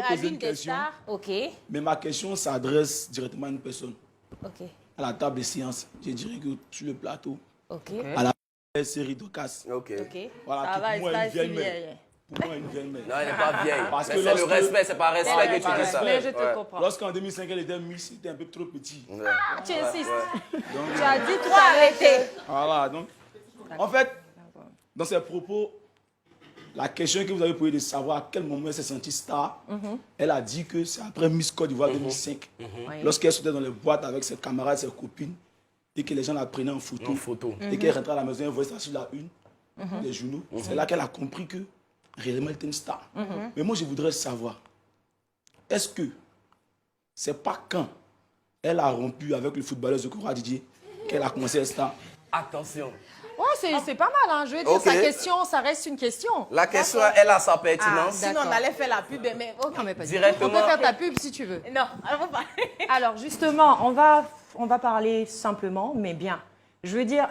poser une question. Ok. Mais ma question s'adresse directement à une personne. Ok. À la table de séance, je dirais que sur le plateau, Ok. à la série d'Ocas. Ok. Ok. Voilà, Ça va, pour moi, c'est une vieille si mère. vieille. Pour moi, une vieille mère. Non, elle n'est pas vieille. Parce Mais que c'est le lorsque- respect, c'est par respect Ouais, que tu par dis ça. respect, je te Ouais. comprends. Lorsqu'en 2005, elle était Miss, c'était un peu trop petit. Ouais. Tu insistes. Donc, Tu as dit toi arrêter. voilà, donc. En fait, dans ses propos, la question que vous avez posée de savoir à quel moment elle s'est sentie star, elle a dit que c'est après Miss Côte d'Ivoire 2005. Oui. Lorsqu'elle sortait dans les boîtes avec ses camarades, ses copines, et que les gens la prenaient en photo. En photo. Et qu'elle rentrait à la maison, elle voyait ça sur la une des journaux. C'est là qu'elle a compris que réellement elle était une star. Mais moi, je voudrais savoir, est-ce que c'est pas quand elle a rompu avec le footballeur Zokora Didier qu'elle a commencé à être star? Attention. Oh, c'est pas mal, hein. Je veux dire, Ok. sa question, ça reste une question. La question, elle a sa pertinence. Sinon, on allait faire la pub, mais... Non, mais pas Directement. On peut faire ta pub si tu veux. Non, on va pas. Alors justement, on va parler simplement, mais bien. Je veux dire,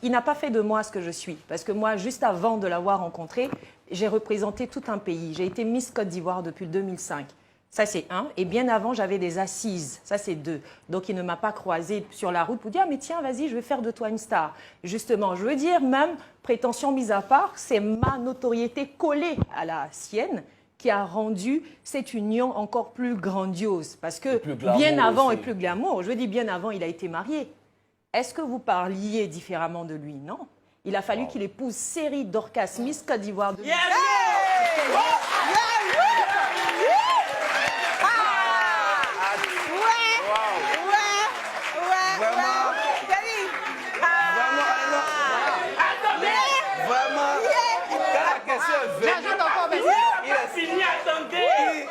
il n'a pas fait de moi ce que je suis. Parce que moi, juste avant de l'avoir rencontré, j'ai représenté tout un pays. J'ai été Miss Côte d'Ivoire depuis le 2005. Ça, c'est un. Et bien avant, j'avais des assises. Ça, c'est deux. Donc, il ne m'a pas croisée sur la route pour dire « Ah, mais tiens, vas-y, je vais faire de toi une star. » Justement, je veux dire, même, prétention mise à part, c'est ma notoriété collée à la sienne qui a rendu cette union encore plus grandiose. Parce que plus glamour bien avant, aussi. et plus glamour, je dis bien avant, il a été marié. Est-ce que vous parliez différemment de lui? Non. Il a fallu qu'il épouse Série Dorcas, Miss Côte d'Ivoire. Yeah, yeah! Vraiment, quand la question est venue, J'ajoute encore, mais il est fini, attendez.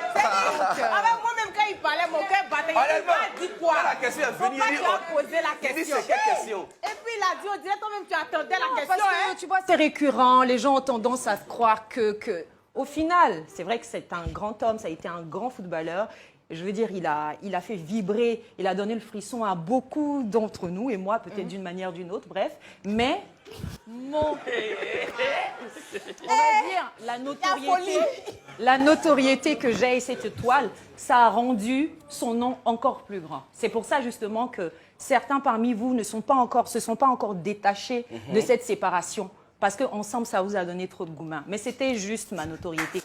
Moi-même, quand il parlait, mon cœur battait. Il Honnêtement, m'a dit quoi? quand la question est venue, Pourquoi il dit, tu as posé la il dit question? c'est quelle question? Et puis il a dit, on dirait toi-même, tu attendais la Parce question. que, tu vois, c'est récurrent. Les gens ont tendance à croire que... Au final, c'est vrai que c'est un grand homme, ça a été un grand footballeur. Je veux dire, il a fait vibrer, il a donné le frisson à beaucoup d'entre nous, et moi, peut-être d'une manière ou d'une autre, bref. Mais, on va dire, la notoriété que j'ai et cette étoile, ça a rendu son nom encore plus grand. C'est pour ça, justement, que certains parmi vous se sont pas encore détachés de cette séparation. Parce qu'ensemble, ça vous a donné trop de gourmands. Mais c'était juste ma notoriété.